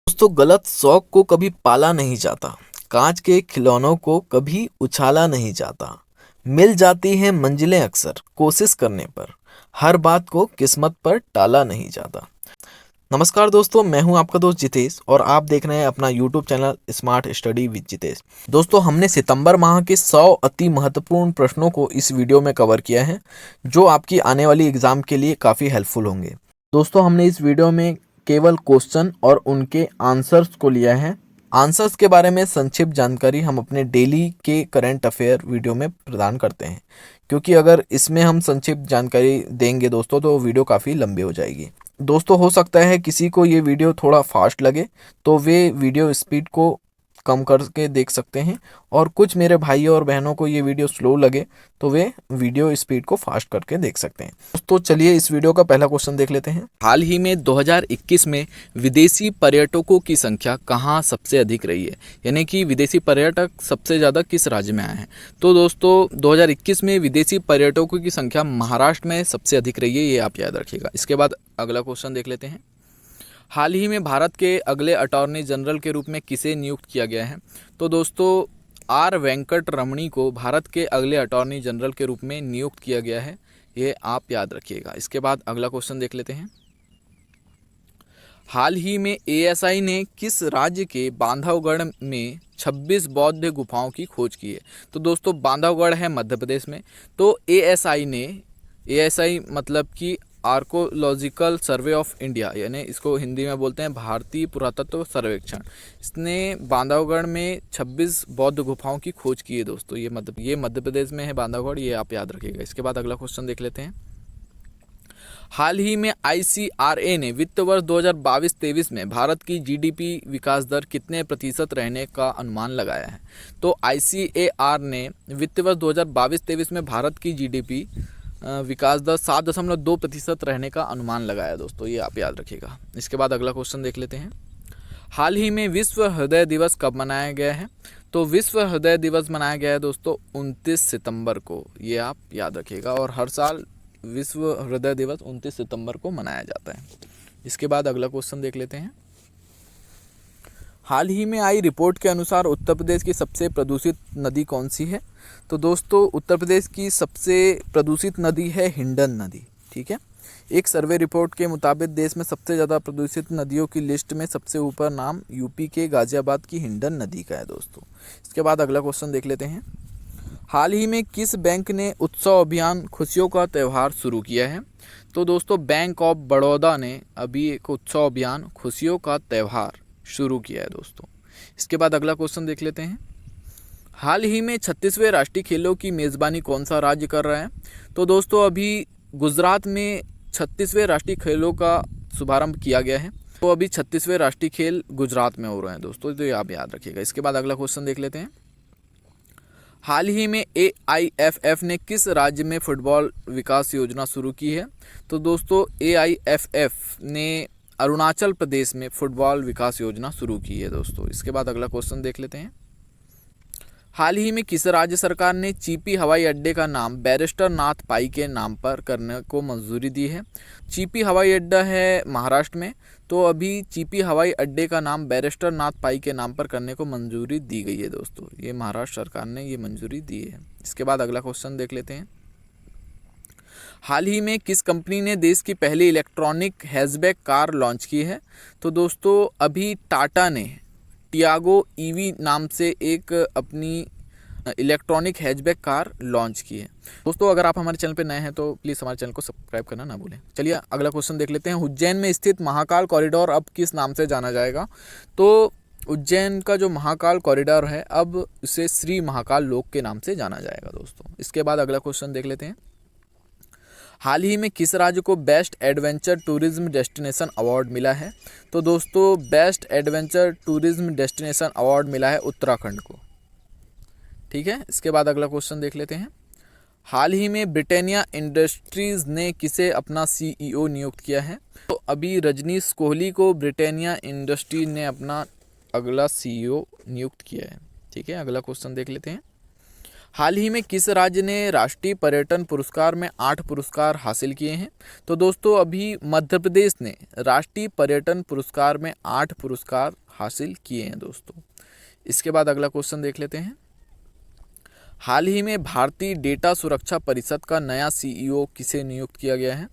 दोस्तों गलत शौक को कभी पाला नहीं जाता। कांच के खिलौनों को कभी उछाला नहीं जाता। मिल जाती हैं मंजिलें अक्सर कोशिश करने पर। हर बात को किस्मत पर टाला नहीं जाता। नमस्कार दोस्तों, मैं हूं आपका दोस्त जितेश और आप देख रहे हैं अपना YouTube channel smart study with Jitesh. दोस्तों हमने सितंबर माह के 100 अति महत्वपूर्ण प्रश्नों को इस वीडियो में कवर किया है, जो आपकी आने वाली एग्जाम के लिए काफ़ी हेल्पफुल होंगे। दोस्तों हमने इस वीडियो में केवल क्वेश्चन और उनके आंसर्स को लिया है। आंसर्स के बारे में संक्षिप्त जानकारी हम अपने डेली के करंट अफेयर वीडियो में प्रदान करते हैं, क्योंकि अगर इसमें हम संक्षिप्त जानकारी देंगे दोस्तों तो वीडियो काफ़ी लंबी हो जाएगी। दोस्तों हो सकता है किसी को ये वीडियो थोड़ा फास्ट लगे, तो वे वीडियो स्पीड को कम करके देख सकते हैं, और कुछ मेरे भाइयों और बहनों को ये वीडियो स्लो लगे तो वे वीडियो स्पीड को फास्ट करके देख सकते हैं। दोस्तों चलिए इस वीडियो का पहला क्वेश्चन देख लेते हैं। हाल ही में 2021 में विदेशी पर्यटकों की संख्या कहाँ सबसे अधिक रही है, यानी कि विदेशी पर्यटक सबसे ज़्यादा किस राज्य में आए हैं। तो दोस्तों 2021 में विदेशी पर्यटकों की संख्या महाराष्ट्र में सबसे अधिक रही है, ये आप याद रखिएगा। इसके बाद अगला क्वेश्चन देख लेते हैं। हाल ही में भारत के अगले अटॉर्नी जनरल के रूप में किसे नियुक्त किया गया है। तो दोस्तों आर वेंकट रमणी को भारत के अगले अटॉर्नी जनरल के रूप में नियुक्त किया गया है, ये आप याद रखिएगा। इसके बाद अगला क्वेश्चन देख लेते हैं। हाल ही में एएसआई ने किस राज्य के बांधवगढ़ में 26 बौद्ध गुफाओं की खोज की है। तो दोस्तों बांधवगढ़ है मध्य प्रदेश में। तो एएसआई मतलब कि आर्कोलॉजिकल सर्वे ऑफ इंडिया, यानी इसको हिंदी में बोलते हैं भारतीय पुरातत्व सर्वेक्षण, इसने बांधवगढ़ में 26 बौद्ध गुफाओं की खोज की है दोस्तों। ये मध्य प्रदेश में है बांधवगढ़, ये आप याद रखिएगा। इसके बाद अगला क्वेश्चन देख लेते हैं। हाल ही में आईसीआरए ने वित्त वर्ष 2022-23 में भारत की जीडीपी विकास दर कितने प्रतिशत रहने का अनुमान लगाया है। तो आईसीएआर ने वित्त वर्ष 2022-23 में भारत की जीडीपी विकास दर 7.2% रहने का अनुमान लगाया दोस्तों, ये आप याद रखिएगा। इसके बाद अगला क्वेश्चन देख लेते हैं। हाल ही में विश्व हृदय दिवस कब मनाया गया है। तो विश्व हृदय दिवस मनाया गया है दोस्तों 29 सितंबर को, ये आप याद रखिएगा। और हर साल विश्व हृदय दिवस 29 सितंबर को मनाया जाता है। इसके बाद अगला क्वेश्चन देख लेते हैं। हाल ही में आई रिपोर्ट के अनुसार उत्तर प्रदेश की सबसे प्रदूषित नदी कौन सी है। तो दोस्तों उत्तर प्रदेश की सबसे प्रदूषित नदी है हिंडन नदी, ठीक है। एक सर्वे रिपोर्ट के मुताबिक देश में सबसे ज़्यादा प्रदूषित नदियों की लिस्ट में सबसे ऊपर नाम यूपी के गाजियाबाद की हिंडन नदी का है दोस्तों। इसके बाद अगला क्वेश्चन देख लेते हैं। हाल ही में किस बैंक ने उत्सव अभियान खुशियों का त्यौहार शुरू किया है। तो दोस्तों बैंक ऑफ बड़ौदा ने अभी एक उत्सव अभियान खुशियों का त्यौहार शुरू किया है दोस्तों। इसके बाद अगला क्वेश्चन देख लेते हैं। हाल ही में 36वें राष्ट्रीय खेलों की मेज़बानी कौन सा राज्य कर रहा है। तो दोस्तों अभी गुजरात में 36वें राष्ट्रीय खेलों का शुभारंभ किया गया है। तो अभी 36वें राष्ट्रीय खेल गुजरात में हो रहे हैं दोस्तों, तो ये आप याद रखिएगा। इसके बाद अगला क्वेश्चन देख लेते हैं। हाल ही में एआईएफएफ ने किस राज्य में फुटबॉल विकास योजना शुरू की है। तो दोस्तों एआईएफएफ ने अरुणाचल प्रदेश में फुटबॉल विकास योजना शुरू की है दोस्तों। इसके बाद अगला क्वेश्चन देख लेते हैं। हाल ही में किस राज्य सरकार ने चीपी हवाई अड्डे का नाम बैरिस्टर नाथ पाई के नाम पर करने को मंजूरी दी है। चीपी हवाई अड्डा है महाराष्ट्र में, तो अभी चीपी हवाई अड्डे का नाम बैरिस्टर नाथ पाई के नाम पर करने को मंजूरी दी गई है दोस्तों। ये महाराष्ट्र सरकार ने ये मंजूरी दी है। इसके बाद अगला क्वेश्चन देख लेते हैं। हाल ही में किस कंपनी ने देश की पहली इलेक्ट्रॉनिक हैचबैक कार लॉन्च की है। तो दोस्तों अभी टाटा ने टियागो ईवी नाम से एक अपनी इलेक्ट्रॉनिक हैचबैक कार लॉन्च की है दोस्तों। अगर आप हमारे चैनल पर नए हैं तो प्लीज़ हमारे चैनल को सब्सक्राइब करना ना भूलें। चलिए अगला क्वेश्चन देख लेते हैं। उज्जैन में स्थित महाकाल कॉरिडोर अब किस नाम से जाना जाएगा। तो उज्जैन का जो महाकाल कॉरिडोर है अब उसे श्री महाकाल लोक के नाम से जाना जाएगा दोस्तों। इसके बाद अगला क्वेश्चन देख लेते हैं। हाल ही में किस राज्य को best adventure tourism destination award मिला है। तो दोस्तों best adventure tourism destination award मिला है उत्तराखंड को, ठीक है। इसके बाद अगला क्वेश्चन देख लेते हैं। हाल ही में ब्रिटानिया इंडस्ट्रीज़ ने किसे अपना सीईओ नियुक्त किया है। तो अभी रजनीश कोहली को ब्रिटानिया इंडस्ट्रीज ने अपना अगला सीईओ नियुक्त किया है, ठीक है। अगला क्वेश्चन देख लेते हैं। हाल ही में किस राज्य ने राष्ट्रीय पर्यटन पुरस्कार में 8 पुरस्कार हासिल किए हैं? तो दोस्तों अभी मध्य प्रदेश ने राष्ट्रीय पर्यटन पुरस्कार में 8 पुरस्कार हासिल किए हैं दोस्तों। इसके बाद अगला क्वेश्चन देख लेते हैं। हाल ही में भारतीय डेटा सुरक्षा परिषद का नया सीईओ किसे नियुक्त किया गया है?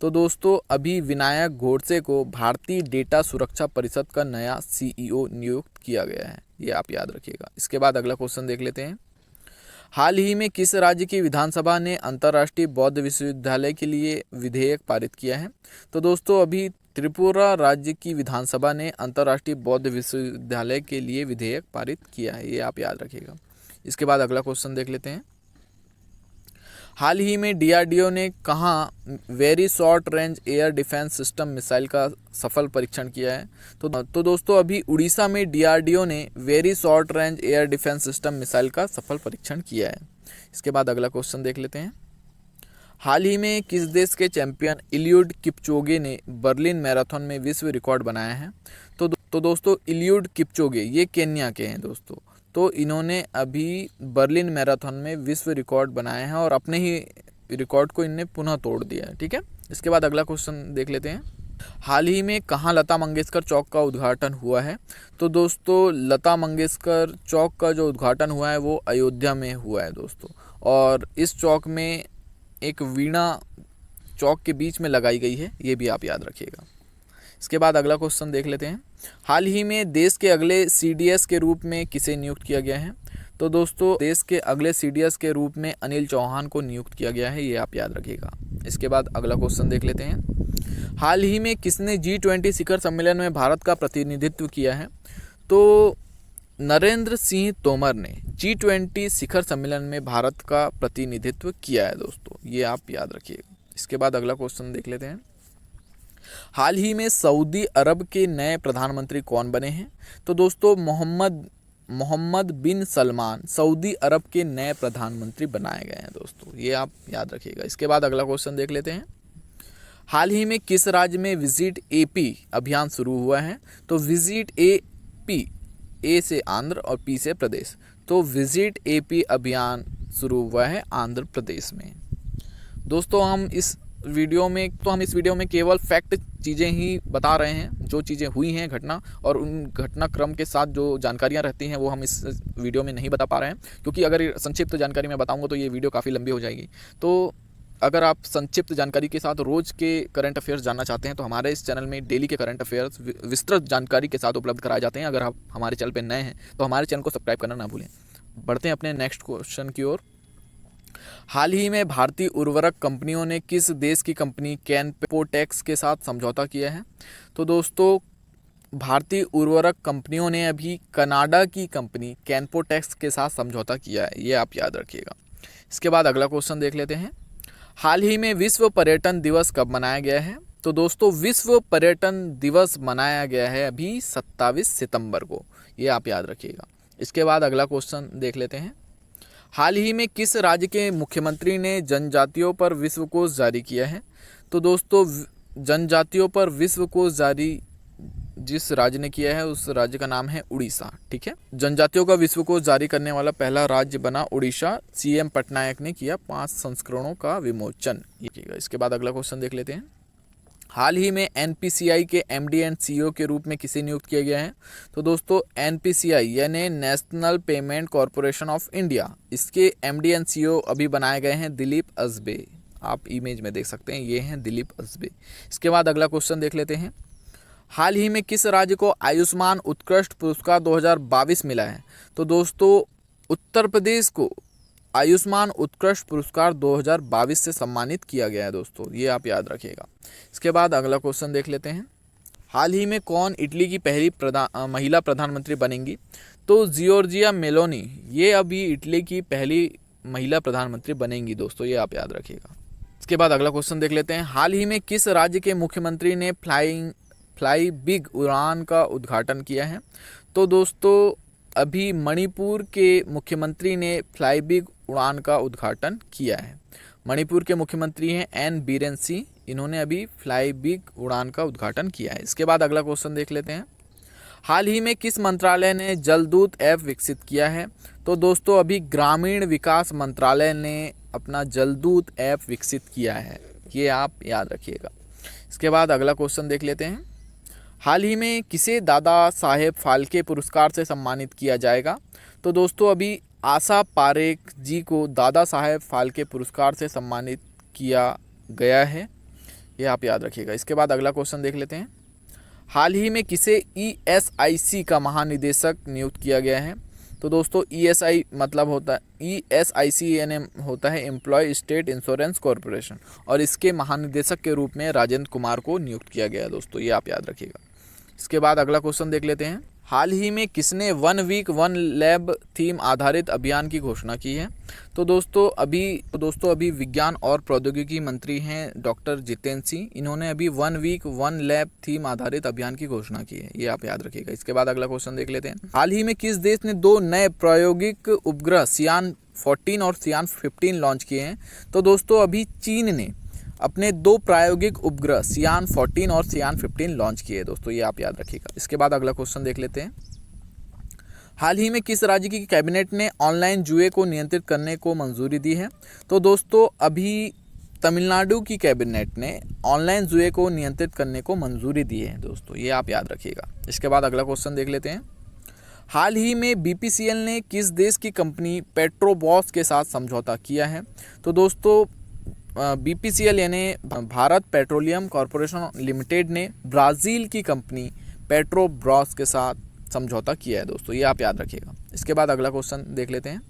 तो दोस्तों अभी विनायक गोडसे को भारतीय डेटा सुरक्षा परिषद का नया सीईओ नियुक्त किया गया है, ये आप याद रखिएगा। इसके बाद अगला क्वेश्चन देख लेते हैं। हाल ही में किस राज्य की विधानसभा ने अंतर्राष्ट्रीय बौद्ध विश्वविद्यालय के लिए विधेयक पारित किया है? तो दोस्तों अभी त्रिपुरा राज्य की विधानसभा ने अंतर्राष्ट्रीय बौद्ध विश्वविद्यालय के लिए विधेयक पारित किया है, ये आप याद रखिएगा। इसके बाद अगला क्वेश्चन देख लेते हैं। हाल ही में डीआरडीओ ने कहाँ very short range air defence system missile का सफल परीक्षण किया है? तो दोस्तों अभी उड़ीसा में डीआरडीओ ने very short range air defence system missile का सफल परीक्षण किया है। इसके बाद अगला क्वेश्चन देख लेते हैं। हाल ही में किस देश के चैंपियन इलियुड किपचोगे ने बर्लिन मैराथन में विश्व रिकॉर्ड बनाया है? तो दोस्तों इलियुड किपचोगे ये केन्या के हैं दोस्तों। तो इन्होंने अभी बर्लिन मैराथन में विश्व रिकॉर्ड बनाया है और अपने ही रिकॉर्ड को इनने पुनः तोड़ दिया है। ठीक है, इसके बाद अगला क्वेश्चन देख लेते हैं। हाल ही में कहाँ लता मंगेशकर चौक का उद्घाटन हुआ है? तो दोस्तों लता मंगेशकर चौक का जो उद्घाटन हुआ है वो अयोध्या में हुआ है दोस्तों। और इस चौक में एक वीणा चौक के बीच में लगाई गई है, ये भी आप याद रखिएगा। इसके बाद अगला क्वेश्चन देख लेते हैं। हाल ही में देश के अगले सीडीएस के रूप में किसे नियुक्त किया गया है? तो दोस्तों देश के अगले सीडीएस के रूप में अनिल चौहान को नियुक्त किया गया है, ये आप याद रखिएगा। इसके बाद अगला क्वेश्चन देख लेते हैं। हाल ही में किसने G20 शिखर सम्मेलन में भारत का प्रतिनिधित्व किया है? तो नरेंद्र सिंह तोमर ने G20 शिखर सम्मेलन में भारत का प्रतिनिधित्व किया है दोस्तों, ये आप याद रखिएगा। इसके बाद अगला क्वेश्चन देख लेते हैं। हाल ही में सऊदी अरब के नए प्रधानमंत्री कौन बने हैं? तो दोस्तों मोहम्मद बिन सलमान सऊदी अरब के नए प्रधानमंत्री बनाए गए हैं दोस्तों, ये आप याद रखिएगा। इसके बाद अगला क्वेश्चन देख लेते हैं। हाल ही में किस राज्य में विजिट एपी अभियान शुरू हुआ है? तो विजिट एपी, ए से आंध्र और पी से प्रदेश, तो विजिट एपी अभियान शुरू हुआ है आंध्र प्रदेश में। दोस्तों हम इस वीडियो में केवल फैक्ट चीज़ें ही बता रहे हैं, जो चीज़ें हुई हैं घटना, और उन घटनाक्रम के साथ जो जानकारियां रहती हैं वो हम इस वीडियो में नहीं बता पा रहे हैं, क्योंकि अगर संक्षिप्त जानकारी मैं बताऊंगा तो ये वीडियो काफ़ी लंबी हो जाएगी। तो अगर आप संक्षिप्त जानकारी के साथ रोज़ के करंट अफेयर्स जानना चाहते हैं तो हमारे इस चैनल में डेली के करंट अफेयर्स विस्तृत जानकारी के साथ उपलब्ध कराए जाते हैं। अगर आप हमारे चैनल पर नए हैं तो हमारे चैनल को सब्सक्राइब करना ना भूलें। बढ़ते हैं अपने नेक्स्ट क्वेश्चन की ओर। हाल ही में भारतीय उर्वरक कंपनियों ने किस देश की कंपनी कैनपोटेक्स के साथ समझौता किया है? तो दोस्तों भारतीय उर्वरक कंपनियों ने अभी कनाडा की कंपनी कैनपोटेक्स के साथ समझौता किया है, ये आप याद रखिएगा। इसके बाद अगला क्वेश्चन देख लेते हैं। हाल ही में विश्व पर्यटन दिवस कब मनाया गया है? तो दोस्तों विश्व पर्यटन दिवस मनाया गया है अभी 27 सितंबर को, ये आप याद रखिएगा। इसके बाद अगला क्वेश्चन देख लेते हैं। हाल ही में किस राज्य के मुख्यमंत्री ने जनजातियों पर विश्वकोश जारी किया है? तो दोस्तों जनजातियों पर विश्वकोश जारी जिस राज्य ने किया है उस राज्य का नाम है उड़ीसा। ठीक है, जनजातियों का विश्वकोश जारी करने वाला पहला राज्य बना उड़ीसा। सीएम पटनायक ने किया 5 संस्करणों का विमोचन। इसके बाद अगला क्वेश्चन देख लेते हैं। हाल ही में एनपीसीआई के एमडी एंड सीईओ के रूप में किसे नियुक्त किया गया है? तो दोस्तों एनपीसीआई यानी national payment corporation of India, इसके एमडी एंड सीईओ अभी बनाए गए हैं दिलीप असबे। आप इमेज में देख सकते हैं, ये हैं दिलीप असबे। इसके बाद अगला क्वेश्चन देख लेते हैं। हाल ही में किस राज्य को आयुष्मान उत्कृष्ट पुरस्कार 2022 मिला है? तो दोस्तों उत्तर प्रदेश को आयुष्मान उत्कृष्ट पुरस्कार 2022 से सम्मानित किया गया है दोस्तों, ये आप याद रखिएगा। इसके बाद अगला क्वेश्चन देख लेते हैं। हाल ही में कौन इटली की पहली महिला प्रधानमंत्री बनेंगी? तो जियोर्जिया मेलोनी ये अभी इटली की पहली महिला प्रधानमंत्री बनेंगी दोस्तों, ये आप याद रखिएगा। इसके बाद अगला क्वेश्चन देख लेते हैं। हाल ही में किस राज्य के मुख्यमंत्री ने फ्लाई बिग उड़ान का उद्घाटन किया है? तो दोस्तों अभी मणिपुर के मुख्यमंत्री ने फ्लाई बिग उड़ान का उद्घाटन किया है। मणिपुर के मुख्यमंत्री हैं एन बीरेन सिंह, इन्होंने अभी फ्लाई बिग उड़ान का उद्घाटन किया है। इसके बाद अगला क्वेश्चन देख लेते हैं। हाल ही में किस मंत्रालय ने जलदूत ऐप विकसित किया है? तो दोस्तों अभी ग्रामीण विकास मंत्रालय ने अपना जलदूत ऐप विकसित किया है, ये आप याद रखिएगा। इसके बाद अगला क्वेश्चन देख लेते हैं। हाल ही में किसे दादा साहेब फाल्के पुरस्कार से सम्मानित किया जाएगा? तो दोस्तों अभी आशा पारेख जी को दादा साहेब फाल्के पुरस्कार से सम्मानित किया गया है, ये आप याद रखिएगा। इसके बाद अगला क्वेश्चन देख लेते हैं। हाल ही में किसे ESIC का महानिदेशक नियुक्त किया गया है? तो दोस्तों ESI मतलब होता है ESIC यानी होता है एम्प्लॉय स्टेट इंश्योरेंस कॉरपोरेशन, और इसके महानिदेशक के रूप में राजेंद्र कुमार को नियुक्त किया गया है दोस्तों, ये आप याद रखिएगा। इसके बाद अगला क्वेश्चन देख लेते हैं। हाल ही में किसने 1 वीक 1 लैब थीम आधारित अभियान की घोषणा की है? तो दोस्तों अभी विज्ञान और प्रौद्योगिकी मंत्री हैं डॉक्टर जितेंद्र सिंह, इन्होंने अभी 1 वीक 1 लैब थीम आधारित अभियान की घोषणा की है, ये आप याद रखिएगा। इसके बाद अगला क्वेश्चन देख लेते हैं। हाल ही में किस देश ने 2 नए प्रायोगिक उपग्रह सियान 14 और सियान 15 लॉन्च किए हैं? तो दोस्तों अभी चीन ने अपने 2 प्रायोगिक उपग्रह सियान 14 और सियान 15 लॉन्च किए दोस्तों, ये आप याद रखिएगा। इसके बाद अगला क्वेश्चन देख लेते हैं। हाल ही में किस राज्य की कैबिनेट ने ऑनलाइन जुए को नियंत्रित करने को मंजूरी दी है? तो दोस्तों अभी तमिलनाडु की कैबिनेट ने ऑनलाइन जुए को नियंत्रित करने को मंजूरी दी है दोस्तों, ये आप याद रखिएगा। इसके बाद अगला क्वेश्चन देख लेते हैं। हाल ही में BPCL ने किस देश की कंपनी पेट्रोबॉस के साथ समझौता किया है? तो दोस्तों BPCL यानी भारत पेट्रोलियम कॉरपोरेशन लिमिटेड ने ब्राज़ील की कंपनी पेट्रोब्रॉस के साथ समझौता किया है दोस्तों, ये आप याद रखिएगा। इसके बाद अगला क्वेश्चन देख लेते हैं।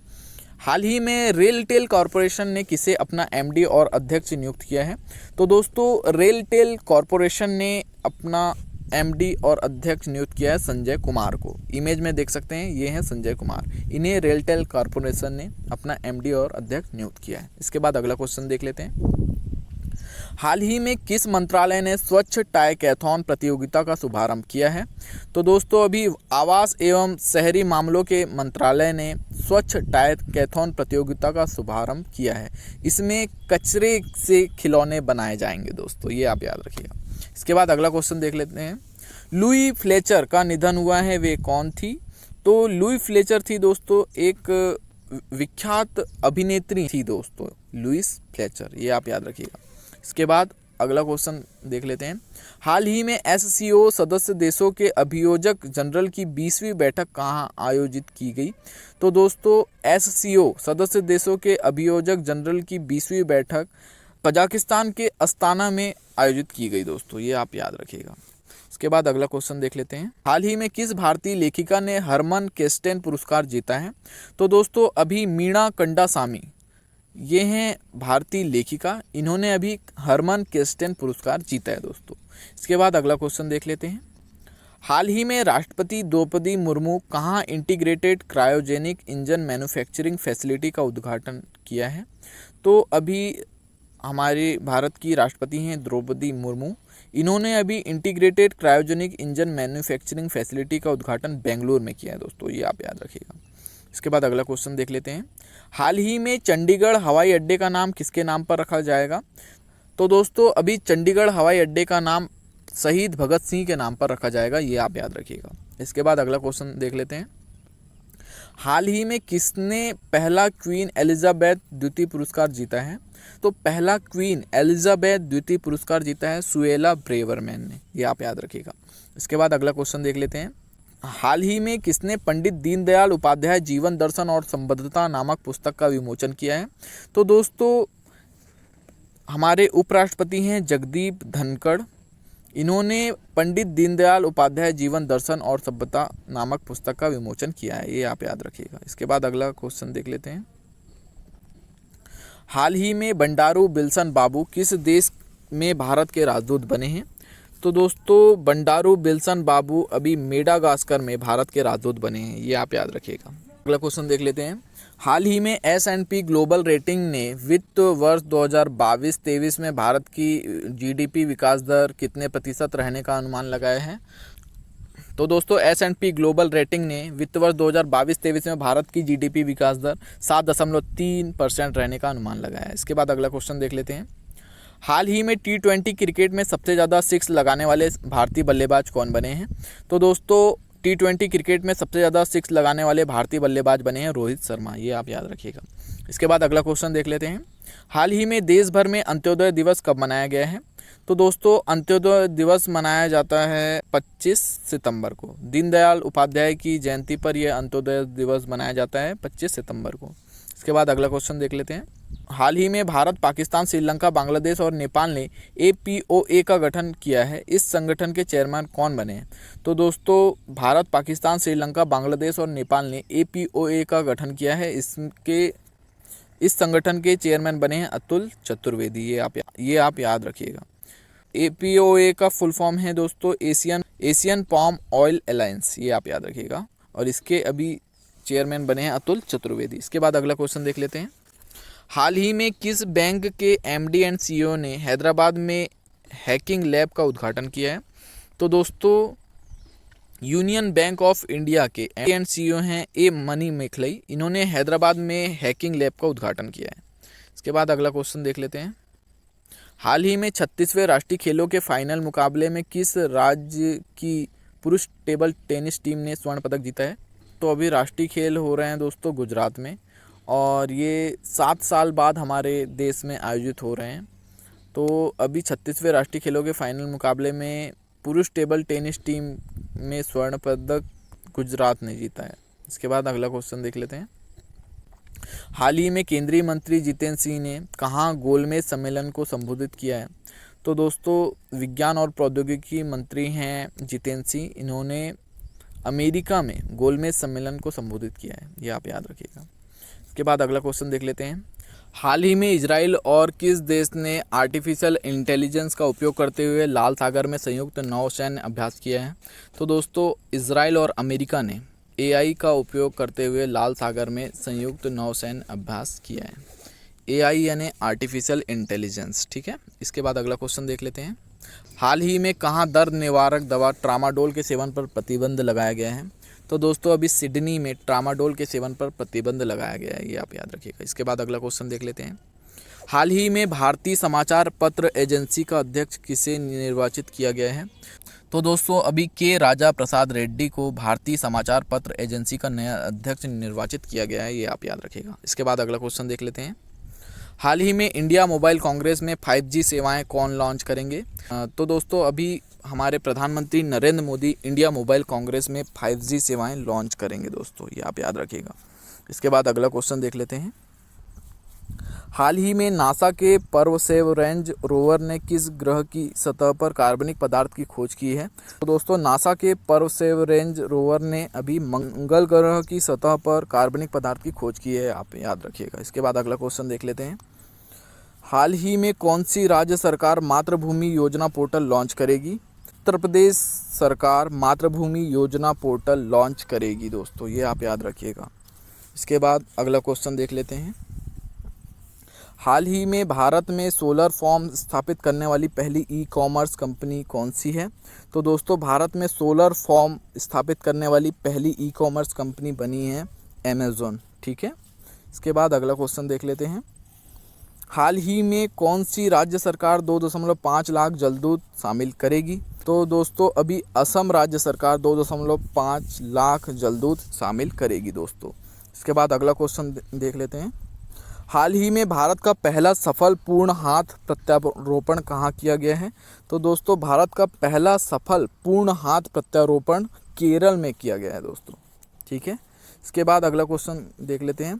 हाल ही में रेलटेल कॉरपोरेशन ने किसे अपना MD और अध्यक्ष नियुक्त किया है? तो दोस्तों रेलटेल कॉरपोरेशन ने अपना MD और अध्यक्ष नियुक्त किया है संजय कुमार को, इमेज में देख सकते हैं, ये हैं संजय कुमार, इन्हें रेलटेल कॉरपोरेशन ने अपना MD और अध्यक्ष नियुक्त किया है। इसके बाद अगला क्वेश्चन देख लेते हैं। हाल ही में किस मंत्रालय ने स्वच्छ टाइकैथॉन प्रतियोगिता का शुभारंभ किया है? तो दोस्तों अभी आवास एवं शहरी मामलों के मंत्रालय ने स्वच्छ टाइकैथॉन प्रतियोगिता का शुभारंभ किया है। इसमें कचरे से खिलौने बनाए जाएंगे दोस्तों, ये आप याद रखिएगा। इसके बाद अगला क्वेश्चन देख लेते हैं। लुई फ्लेचर का निधन हुआ है, वे कौन थी? तो लुई फ्लेचर थी दोस्तों एक विख्यात अभिनेत्री थी दोस्तों, लुईस फ्लेचर, ये आप याद रखिएगा। इसके बाद अगला क्वेश्चन देख लेते हैं। हाल ही में SCO सदस्य देशों के अभियोजक जनरल की 20वीं बैठक कहाँ आयोजित की गई? तो दोस्तों SCO सदस्य देशों के अभियोजक जनरल की 20वीं बैठक कजाकिस्तान के अस्ताना में आयोजित की गई दोस्तों, ये आप याद रखिएगा। इसके बाद अगला क्वेश्चन देख लेते हैं। हाल ही में किस भारतीय लेखिका ने हरमन केस्टन पुरस्कार जीता है? तो दोस्तों अभी मीणा कंडासामी, ये हैं भारतीय लेखिका, इन्होंने अभी हरमन केस्टन पुरस्कार जीता है दोस्तों। इसके बाद अगला क्वेश्चन देख लेते हैं। हाल ही में राष्ट्रपति द्रौपदी मुर्मू कहाँ integrated cryogenic engine manufacturing facility का उद्घाटन किया है? तो अभी हमारे भारत की राष्ट्रपति हैं द्रौपदी मुर्मू, इन्होंने अभी integrated cryogenic engine manufacturing facility का उद्घाटन बेंगलुरु में किया है दोस्तों, ये आप याद रखिएगा। इसके बाद अगला क्वेश्चन देख लेते हैं। हाल ही में चंडीगढ़ हवाई अड्डे का नाम किसके नाम पर रखा जाएगा? तो दोस्तों अभी चंडीगढ़ हवाई अड्डे का नाम शहीद भगत सिंह के नाम पर रखा जाएगा, ये आप याद रखिएगा। इसके बाद अगला क्वेश्चन देख लेते हैं। हाल ही में किसने पहला क्वीन एलिजाबेथ द्वितीय पुरस्कार जीता है? तो पहला क्वीन एलिजाबेथ द्वितीय पुरस्कार जीता है सुएला ब्रेवरमैन ने, ये आप याद रखिएगा। इसके बाद अगला क्वेश्चन देख लेते हैं। हाल ही में किसने पंडित दीनदयाल उपाध्याय जीवन दर्शन और संबद्धता नामक पुस्तक का विमोचन किया है? तो दोस्तों हमारे उपराष्ट्रपति हैं जगदीप धनखड़, इन्होंने पंडित दीनदयाल उपाध्याय जीवन दर्शन और सभ्यता नामक पुस्तक का विमोचन किया है, ये आप याद रखिएगा। इसके बाद अगला क्वेश्चन देख लेते हैं। हाल ही में बंडारू विल्सन बाबू किस देश में भारत के राजदूत बने हैं? तो दोस्तों बंडारू विल्सन बाबू अभी मेडागास्कर में भारत के राजदूत बने हैं, ये आप याद रखिएगा। अगला क्वेश्चन देख लेते हैं। हाल ही में S&P ग्लोबल रेटिंग ने वित्त वर्ष 2022-23 में भारत की GDP विकास दर कितने प्रतिशत रहने का अनुमान लगाया है? तो दोस्तों S&P ग्लोबल रेटिंग ने वित्त वर्ष 2022-23 में भारत की GDP विकास दर 7.3% रहने का अनुमान लगाया है। इसके बाद अगला क्वेश्चन देख लेते हैं। हाल ही में T20 क्रिकेट में सबसे ज़्यादा 6 लगाने वाले भारतीय बल्लेबाज कौन बने हैं? तो दोस्तों T20 क्रिकेट में सबसे ज़्यादा सिक्स लगाने वाले भारतीय बल्लेबाज बने हैं रोहित शर्मा, ये आप याद रखिएगा। इसके बाद अगला क्वेश्चन देख लेते हैं। हाल ही में देश भर में अंत्योदय दिवस कब मनाया गया है? तो दोस्तों अंत्योदय दिवस मनाया जाता है 25 सितंबर को। दीनदयाल उपाध्याय की जयंती पर यह अंत्योदय दिवस मनाया जाता है 25 सितंबर को। इसके बाद अगला क्वेश्चन देख लेते हैं। हाल ही में भारत, पाकिस्तान, श्रीलंका, बांग्लादेश और नेपाल ने APOA का गठन किया है। इस संगठन के चेयरमैन कौन बने हैं? तो दोस्तों भारत, पाकिस्तान, श्रीलंका, बांग्लादेश और नेपाल ने APOA का गठन किया है। इस संगठन के चेयरमैन बने हैं अतुल चतुर्वेदी, ये आप याद रखिएगा। APOA का फुल फॉर्म है दोस्तों एशियन पाम ऑयल अलायंस, ये आप याद रखिएगा। और इसके अभी चेयरमैन बने हैं अतुल चतुर्वेदी। इसके बाद अगला क्वेश्चन देख लेते हैं। हाल ही में किस बैंक के MD एंड CEO ने हैदराबाद में हैकिंग लैब का उद्घाटन किया है? तो दोस्तों यूनियन बैंक ऑफ इंडिया के MD एंड CEO हैं A मनी मेखलई, इन्होंने हैदराबाद में हैकिंग लैब का उद्घाटन किया है। इसके बाद अगला क्वेश्चन देख लेते हैं। हाल ही में 36वें राष्ट्रीय खेलों के फाइनल मुकाबले में किस राज्य की पुरुष टेबल टेनिस टीम ने स्वर्ण पदक जीता है? तो अभी राष्ट्रीय खेल हो रहे हैं दोस्तों गुजरात में, और ये 7 साल बाद हमारे देश में आयोजित हो रहे हैं। तो अभी 36वें राष्ट्रीय खेलों के फाइनल मुकाबले में पुरुष टेबल टेनिस टीम में स्वर्ण पदक गुजरात ने जीता है। इसके बाद अगला क्वेश्चन देख लेते हैं। हाल ही में केंद्रीय मंत्री जितेंद्र सिंह ने कहाँ गोलमेज सम्मेलन को संबोधित किया है? तो दोस्तों विज्ञान और प्रौद्योगिकी मंत्री हैं जितेंद्र सिंह, इन्होंने अमेरिका में गोलमेज सम्मेलन को संबोधित किया है, ये आप याद रखिएगा। इसके बाद अगला क्वेश्चन देख लेते हैं। हाल ही में इजराइल और किस देश ने आर्टिफिशियल इंटेलिजेंस का उपयोग करते हुए लाल सागर में संयुक्त नौसैन्य अभ्यास किया है? तो दोस्तों इजराइल और अमेरिका ने AI का उपयोग करते हुए लाल सागर में संयुक्त नौसैन्य अभ्यास किया है। AI यानी आर्टिफिशियल इंटेलिजेंस, ठीक है। इसके बाद अगला क्वेश्चन देख लेते हैं। हाल ही में कहाँ दर्द निवारक दवा ट्रामाडोल के सेवन पर प्रतिबंध लगाया गया है? तो दोस्तों अभी सिडनी में ट्रामाडोल के सेवन पर प्रतिबंध लगाया गया है, ये आप याद रखिएगा। इसके बाद अगला क्वेश्चन देख लेते हैं। हाल ही में भारतीय समाचार पत्र एजेंसी का अध्यक्ष किसे निर्वाचित किया गया है? तो दोस्तों अभी के राजा प्रसाद रेड्डी को भारतीय समाचार पत्र एजेंसी का नया अध्यक्ष निर्वाचित किया गया है, ये आप याद रखिएगा। इसके बाद अगला क्वेश्चन देख लेते हैं। हाल ही में इंडिया मोबाइल कांग्रेस में 5G सेवाएं कौन लॉन्च करेंगे? तो दोस्तों अभी हमारे प्रधानमंत्री नरेंद्र मोदी इंडिया मोबाइल कांग्रेस में 5G सेवाएं लॉन्च करेंगे दोस्तों, ये आप याद रखिएगा। इसके बाद अगला क्वेश्चन देख लेते हैं। हाल ही में नासा के परसेवरेंस रोवर ने किस ग्रह की सतह पर कार्बनिक पदार्थ की खोज की है? तो दोस्तों नासा के परसेवरेंस रोवर ने अभी मंगल ग्रह की सतह पर कार्बनिक पदार्थ की खोज की है, आप याद रखिएगा। इसके बाद अगला क्वेश्चन देख लेते हैं। हाल ही में कौन सी राज्य सरकार मातृभूमि योजना पोर्टल लॉन्च करेगी? उत्तर प्रदेश सरकार मातृभूमि योजना पोर्टल लॉन्च करेगी दोस्तों, ये आप याद रखिएगा। इसके बाद अगला क्वेश्चन देख लेते हैं। हाल ही में भारत में सोलर फॉर्म स्थापित करने वाली पहली ई-कॉमर्स कंपनी कौन सी है? तो दोस्तों भारत में सोलर फॉर्म स्थापित करने वाली पहली ई-कॉमर्स कंपनी बनी है अमेज़न, ठीक है। इसके बाद अगला क्वेश्चन देख लेते हैं। हाल ही में कौन सी राज्य सरकार 2.5 लाख जलदूत शामिल करेगी? तो दोस्तों अभी असम राज्य सरकार 2.5 लाख जलदूत शामिल करेगी दोस्तों। इसके बाद अगला क्वेश्चन देख लेते हैं। हाल ही में भारत का पहला सफल पूर्ण हाथ प्रत्यारोपण कहाँ किया गया है? तो दोस्तों भारत का पहला सफल पूर्ण हाथ प्रत्यारोपण केरल में किया गया है दोस्तों, ठीक है। इसके बाद अगला क्वेश्चन देख लेते हैं।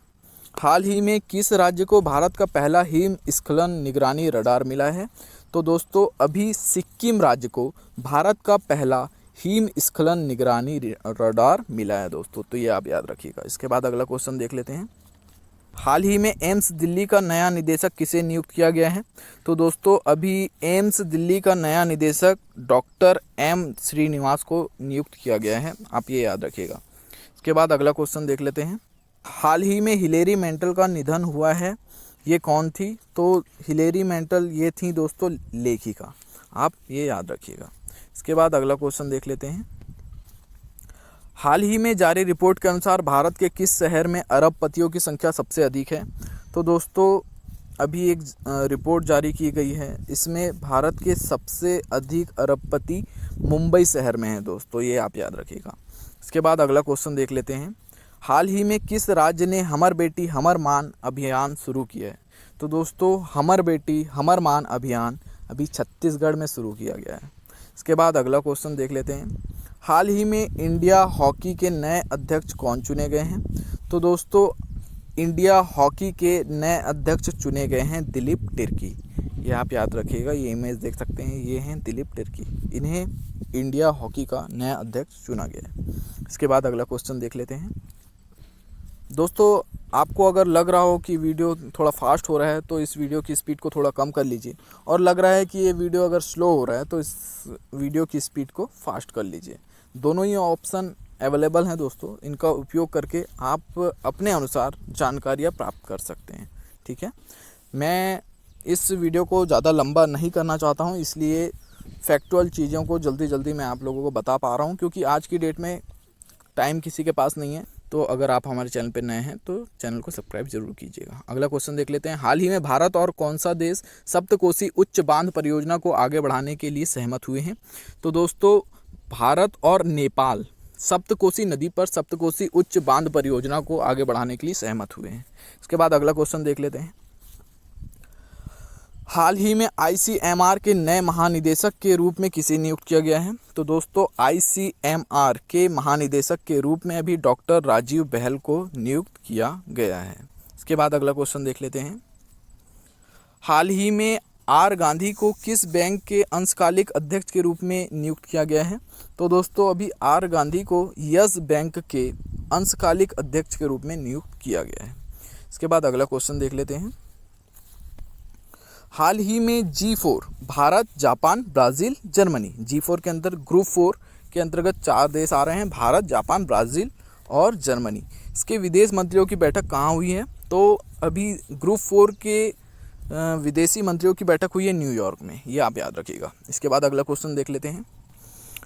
हाल ही में किस राज्य को भारत का पहला हिमस्खलन निगरानी रडार मिला है? तो दोस्तों अभी सिक्किम राज्य को भारत का पहला हिमस्खलन निगरानी रडार मिला है दोस्तों, तो ये आप याद रखिएगा। इसके बाद अगला क्वेश्चन देख लेते हैं। हाल ही में एम्स दिल्ली का नया निदेशक किसे नियुक्त किया गया है? तो दोस्तों अभी एम्स दिल्ली का नया निदेशक डॉक्टर M श्रीनिवास को नियुक्त किया गया है, आप ये याद रखिएगा। इसके बाद अगला क्वेश्चन देख लेते हैं। हाल ही में हिलेरी मेंटल का निधन हुआ है, ये कौन थी? तो हिलेरी मेंटल ये थी दोस्तों लेखिका, आप ये याद रखिएगा। इसके बाद अगला क्वेश्चन देख लेते हैं। हाल ही में जारी रिपोर्ट के अनुसार भारत के किस शहर में अरबपतियों की संख्या सबसे अधिक है? तो दोस्तों अभी एक रिपोर्ट जारी की गई है, इसमें भारत के सबसे अधिक अरबपति मुंबई शहर में है दोस्तों, ये आप याद रखिएगा। इसके बाद अगला क्वेश्चन देख लेते हैं, हाल ही में किस राज्य ने हमर बेटी हमर मान अभियान शुरू किया है? तो दोस्तों हमर बेटी हमर मान अभियान अभी छत्तीसगढ़ में शुरू किया गया है। इसके बाद अगला क्वेश्चन देख लेते हैं, हाल ही में इंडिया हॉकी के नए अध्यक्ष कौन चुने गए हैं? तो दोस्तों इंडिया हॉकी के नए अध्यक्ष चुने गए हैं दिलीप तिर्की। ये आप याद रखिएगा, ये इमेज देख सकते हैं, ये हैं दिलीप तिर्की, इन्हें इंडिया हॉकी का नया अध्यक्ष चुना गया है। इसके बाद अगला क्वेश्चन देख लेते हैं। दोस्तों आपको अगर लग रहा हो कि वीडियो थोड़ा फास्ट हो रहा है तो इस वीडियो की स्पीड को थोड़ा कम कर लीजिए, और लग रहा है कि ये वीडियो अगर स्लो हो रहा है तो इस वीडियो की स्पीड को फास्ट कर लीजिए। दोनों ही ऑप्शन अवेलेबल हैं दोस्तों, इनका उपयोग करके आप अपने अनुसार जानकारियाँ प्राप्त कर सकते हैं। ठीक है, मैं इस वीडियो को ज़्यादा लंबा नहीं करना चाहता हूँ, इसलिए फैक्चुअल चीज़ों को जल्दी जल्दी मैं आप लोगों को बता पा रहा हूँ, क्योंकि आज की डेट में टाइम किसी के पास नहीं है। तो अगर आप हमारे चैनल पर नए हैं तो चैनल को सब्सक्राइब जरूर कीजिएगा। अगला क्वेश्चन देख लेते हैं, हाल ही में भारत और कौन सा देश सप्तकोसी उच्च बांध परियोजना को आगे बढ़ाने के लिए सहमत हुए हैं? तो दोस्तों भारत और नेपाल सप्तकोसी नदी पर सप्तकोसी उच्च बांध परियोजना को आगे बढ़ाने के लिए सहमत हुए हैं। इसके बाद अगला क्वेश्चन देख लेते हैं, हाल ही में ICMR के नए महानिदेशक के रूप में किसे नियुक्त किया गया है? तो दोस्तों ICMR के महानिदेशक के रूप में अभी डॉक्टर राजीव बहल को नियुक्त किया गया है। इसके बाद अगला क्वेश्चन देख लेते हैं, हाल ही में R गांधी को किस बैंक के अंशकालिक अध्यक्ष के रूप में नियुक्त किया गया है? तो दोस्तों अभी R गांधी को यस बैंक के अंशकालिक अध्यक्ष के रूप में नियुक्त किया गया है। इसके बाद अगला क्वेश्चन देख लेते हैं, हाल ही में G4 Bharat, Japan, Brazil, Germany, G4 के अंदर ग्रुप 4 के अंतर्गत 4 देश आ रहे हैं, भारत, जापान, ब्राज़ील और जर्मनी। इसके विदेश मंत्रियों की बैठक कहाँ हुई है? तो अभी ग्रुप 4 के विदेशी मंत्रियों की बैठक हुई है न्यूयॉर्क में, ये आप याद रखिएगा। इसके बाद अगला क्वेश्चन देख लेते हैं,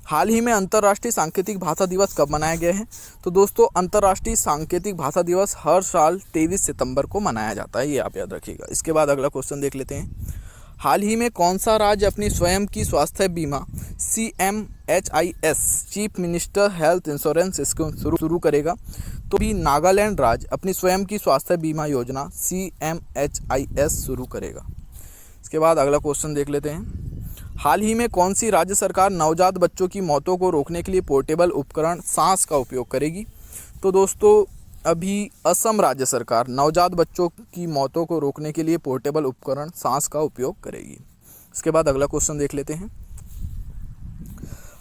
हाल ही में अंतर्राष्ट्रीय सांकेतिक भाषा दिवस कब मनाया गया है? तो दोस्तों अंतर्राष्ट्रीय सांकेतिक भाषा दिवस हर साल 23 सितंबर को मनाया जाता है, ये आप याद रखिएगा। इसके बाद अगला क्वेश्चन देख लेते हैं, हाल ही में कौन सा राज्य अपनी स्वयं की स्वास्थ्य बीमा CMHIS chief minister health insurance scheme शुरू करेगा? तो भी नागालैंड राज्य अपनी स्वयं की स्वास्थ्य बीमा योजना CMHIS शुरू करेगा। इसके बाद अगला क्वेश्चन देख लेते हैं, हाल ही में कौन सी राज्य सरकार नवजात बच्चों की मौतों को रोकने के लिए पोर्टेबल उपकरण सांस का उपयोग करेगी? तो दोस्तों अभी असम राज्य सरकार नवजात बच्चों की मौतों को रोकने के लिए पोर्टेबल उपकरण सांस का उपयोग करेगी। इसके बाद अगला क्वेश्चन देख लेते हैं,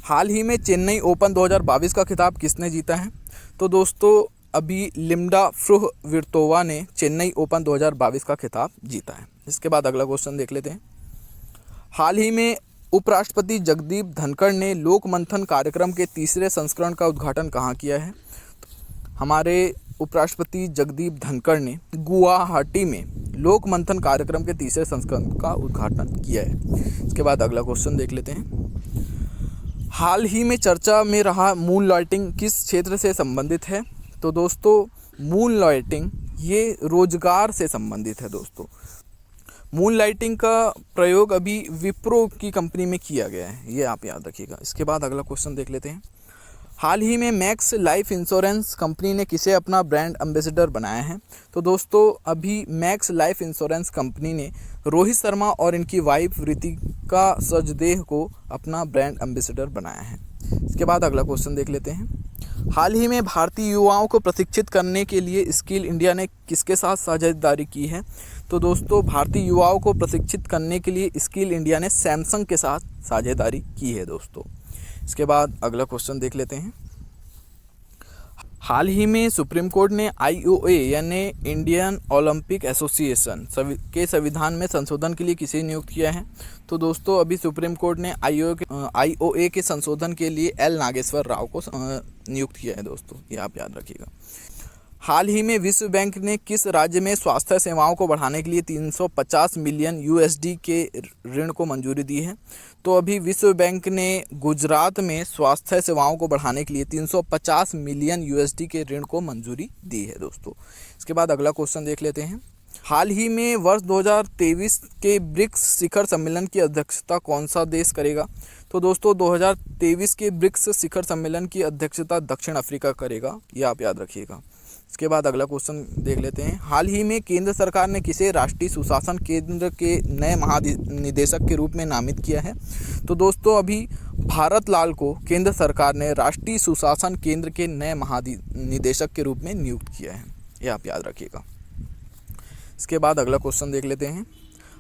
हाल ही में चेन्नई ओपन 2022 का खिताब किसने जीता है? तो दोस्तों अभी लिम्डा फ्रुहविर्तोवा ने चेन्नई ओपन 2022 का खिताब जीता है। इसके बाद अगला क्वेश्चन देख लेते हैं, हाल ही में उपराष्ट्रपति जगदीप धनखड़ ने लोक मंथन कार्यक्रम के तीसरे संस्करण का उद्घाटन कहाँ किया है? हमारे उपराष्ट्रपति जगदीप धनखड़ ने गुवाहाटी में लोक मंथन कार्यक्रम के तीसरे संस्करण का उद्घाटन किया है। इसके बाद अगला क्वेश्चन देख लेते हैं, हाल ही में चर्चा में रहा मून लाइटिंग किस क्षेत्र से संबंधित है? तो दोस्तों मून लाइटिंग ये रोजगार से संबंधित है। दोस्तों मून लाइटिंग का प्रयोग अभी विप्रो की कंपनी में किया गया है, ये आप याद रखिएगा। इसके बाद अगला क्वेश्चन देख लेते हैं, हाल ही में मैक्स लाइफ इंश्योरेंस कंपनी ने किसे अपना ब्रांड एम्बेसडर बनाया है? तो दोस्तों अभी मैक्स लाइफ इंश्योरेंस कंपनी ने रोहित शर्मा और इनकी वाइफ रितिका सजदेह को अपना ब्रांड एम्बेसडर बनाया है। इसके बाद अगला क्वेश्चन देख लेते हैं, हाल ही में भारतीय युवाओं को प्रशिक्षित करने के लिए स्किल इंडिया ने किसके साथ साझेदारी की है? तो दोस्तों भारतीय युवाओं को प्रशिक्षित करने के लिए स्किल इंडिया ने सैमसंग के साथ साझेदारी की है दोस्तों। इसके बाद अगला क्वेश्चन देख लेते हैं, हाल ही में सुप्रीम कोर्ट ने IOA यानी इंडियन ओलंपिक एसोसिएशन के संविधान में संशोधन के लिए किसे नियुक्त किया है? तो दोस्तों अभी सुप्रीम कोर्ट ने IOA के संशोधन के लिए L नागेश्वर राव को नियुक्त किया है दोस्तों, ये आप याद रखिएगा। हाल ही में विश्व बैंक ने किस राज्य में स्वास्थ्य सेवाओं को बढ़ाने के लिए 350 मिलियन USD के ऋण को मंजूरी दी है? तो अभी विश्व बैंक ने गुजरात में स्वास्थ्य सेवाओं को बढ़ाने के लिए 350 मिलियन USD के ऋण को मंजूरी दी है दोस्तों। इसके बाद अगला क्वेश्चन देख लेते हैं, हाल ही में वर्ष 2023 के ब्रिक्स शिखर सम्मेलन की अध्यक्षता कौन सा देश करेगा? तो दोस्तों 2023 के ब्रिक्स शिखर सम्मेलन की अध्यक्षता दक्षिण अफ्रीका करेगा, ये आप याद रखिएगा। इसके बाद अगला क्वेश्चन देख लेते हैं। हाल ही में केंद्र सरकार ने किसे राष्ट्रीय सुशासन केंद्र के नए महानिदेशक के रूप में नामित किया है? तो दोस्तों अभी भारत लाल को केंद्र सरकार ने राष्ट्रीय सुशासन केंद्र के नए महानिदेशक के रूप में नियुक्त किया है, ये आप याद रखिएगा। इसके बाद अगला क्वेश्चन देख लेते हैं।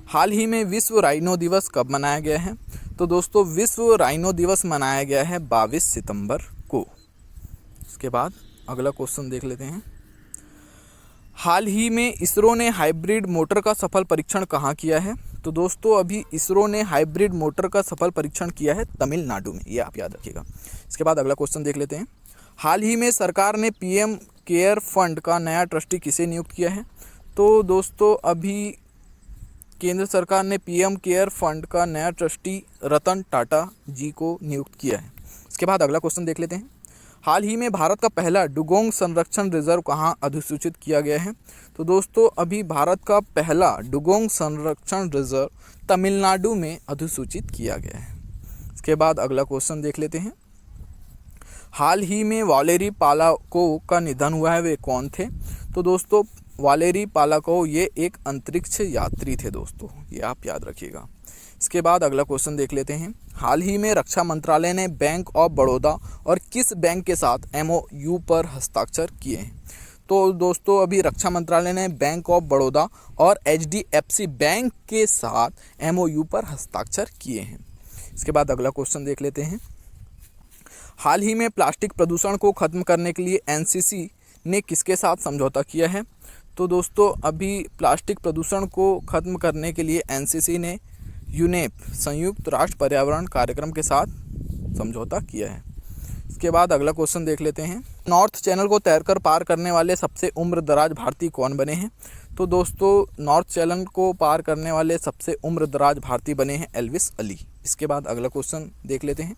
हाल ही में विश्व राइनो दिवस कब मनाया गया है? तो दोस्तों विश्व राइनो दिवस मनाया गया है 22 सितंबर को। इसके बाद अगला क्वेश्चन देख लेते हैं। हाल ही में इसरो ने हाइब्रिड मोटर का सफल परीक्षण कहाँ किया है? तो दोस्तों अभी इसरो ने हाइब्रिड मोटर का सफल परीक्षण किया है तमिलनाडु में, ये आप याद रखिएगा। इसके बाद अगला क्वेश्चन देख लेते हैं। हाल ही में सरकार ने पीएम केयर फंड का नया ट्रस्टी किसे नियुक्त किया है? तो दोस्तों अभी केंद्र सरकार ने पीएम केयर फंड का नया ट्रस्टी रतन टाटा जी को नियुक्त किया है। इसके बाद अगला क्वेश्चन देख लेते हैं। हाल ही में भारत का पहला डुगोंग संरक्षण रिजर्व कहाँ अधिसूचित किया गया है? तो दोस्तों अभी भारत का पहला डुगोंग संरक्षण रिजर्व तमिलनाडु में अधिसूचित किया गया है। इसके बाद अगला क्वेश्चन देख लेते हैं। हाल ही में वालेरी पालाकोव का निधन हुआ है, वे कौन थे? तो दोस्तों वालेरी पालाकोव ये एक अंतरिक्ष यात्री थे दोस्तों, ये आप याद रखिएगा। इसके बाद अगला क्वेश्चन देख लेते हैं। हाल ही में रक्षा मंत्रालय ने बैंक ऑफ बड़ौदा और किस बैंक के साथ MOU पर हस्ताक्षर किए हैं? तो दोस्तों अभी रक्षा मंत्रालय ने बैंक ऑफ बड़ौदा और HDFC बैंक के साथ MOU पर हस्ताक्षर किए हैं। इसके बाद अगला क्वेश्चन देख लेते हैं। हाल ही में प्लास्टिक प्रदूषण को खत्म करने के लिए NCC ने किसके साथ समझौता किया है? तो दोस्तों अभी प्लास्टिक प्रदूषण को खत्म करने के लिए NCC ने यूनेप संयुक्त राष्ट्र पर्यावरण कार्यक्रम के साथ समझौता किया है। इसके बाद अगला क्वेश्चन देख लेते हैं। नॉर्थ चैनल को तैरकर पार करने वाले सबसे उम्र दराज भारतीय कौन बने हैं? तो दोस्तों नॉर्थ चैनल को पार करने वाले सबसे उम्र दराज भारतीय बने हैं एल्विस अली। इसके बाद अगला क्वेश्चन देख लेते हैं।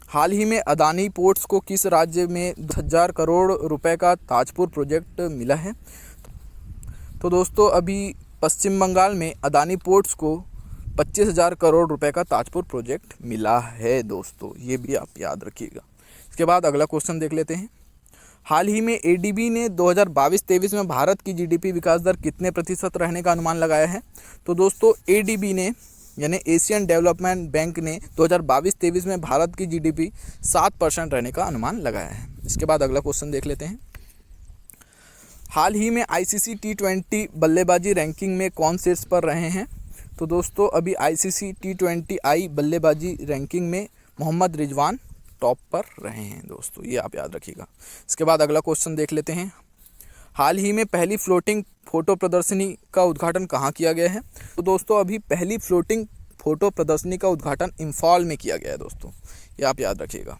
हाल ही में अदानी पोर्ट्स को किस राज्य में 10,000 करोड़ रुपए का ताजपुर प्रोजेक्ट मिला है? तो दोस्तों अभी पश्चिम बंगाल में अदानी पोर्ट्स को 25,000 करोड़ रुपए का ताजपुर प्रोजेक्ट मिला है दोस्तों, ये भी आप याद रखिएगा। इसके बाद अगला क्वेश्चन देख लेते हैं। हाल ही में ADB ने 2022-23 में भारत की GDP विकास दर कितने प्रतिशत रहने का अनुमान लगाया है? तो दोस्तों ADB ने यानी एशियन डेवलपमेंट बैंक ने 2022-23 में भारत की GDP 7% रहने का अनुमान लगाया है। इसके बाद अगला क्वेश्चन देख लेते हैं। हाल ही में ICC T20 बल्लेबाजी रैंकिंग में कौन शीर्ष पर रहे हैं? तो दोस्तों अभी ICC T20I बल्लेबाजी रैंकिंग में मोहम्मद रिजवान टॉप पर रहे हैं दोस्तों, ये आप याद रखिएगा। इसके बाद अगला क्वेश्चन देख लेते हैं। हाल ही में पहली फ्लोटिंग फोटो प्रदर्शनी का उद्घाटन कहाँ किया गया है? तो दोस्तों अभी पहली फ्लोटिंग फोटो प्रदर्शनी का उद्घाटन इम्फाल में किया गया है दोस्तों, ये आप याद रखिएगा।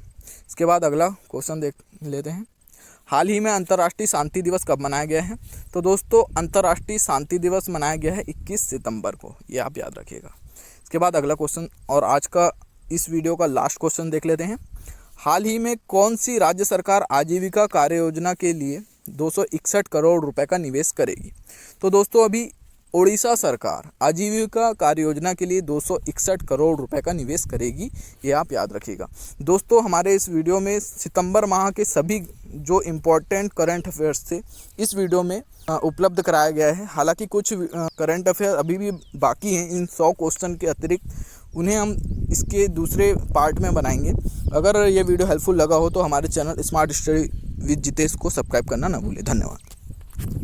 इसके बाद अगला क्वेश्चन देख लेते हैं। हाल ही में अंतर्राष्ट्रीय शांति दिवस कब मनाया गया है? तो दोस्तों अंतर्राष्ट्रीय शांति दिवस मनाया गया है 21 सितंबर को, ये आप याद रखिएगा। इसके बाद अगला क्वेश्चन और आज का इस वीडियो का लास्ट क्वेश्चन देख लेते हैं। हाल ही में कौन सी राज्य सरकार आजीविका कार्य योजना के लिए 261 करोड़ रुपए का निवेश करेगी? तो दोस्तों अभी ओडिशा सरकार आजीविका कार्य योजना के लिए 261 करोड़ रुपए का निवेश करेगी, ये आप याद रखिएगा। दोस्तों हमारे इस वीडियो में सितंबर माह के सभी जो इम्पोर्टेंट करंट अफेयर्स थे इस वीडियो में उपलब्ध कराया गया है। हालांकि कुछ करंट अफेयर अभी भी बाकी हैं, इन 100 क्वेश्चन के अतिरिक्त उन्हें हम इसके दूसरे पार्ट में बनाएंगे। अगर ये वीडियो हेल्पफुल लगा हो तो हमारे channel smart study with Jitesh को सब्सक्राइब करना ना भूलें। धन्यवाद।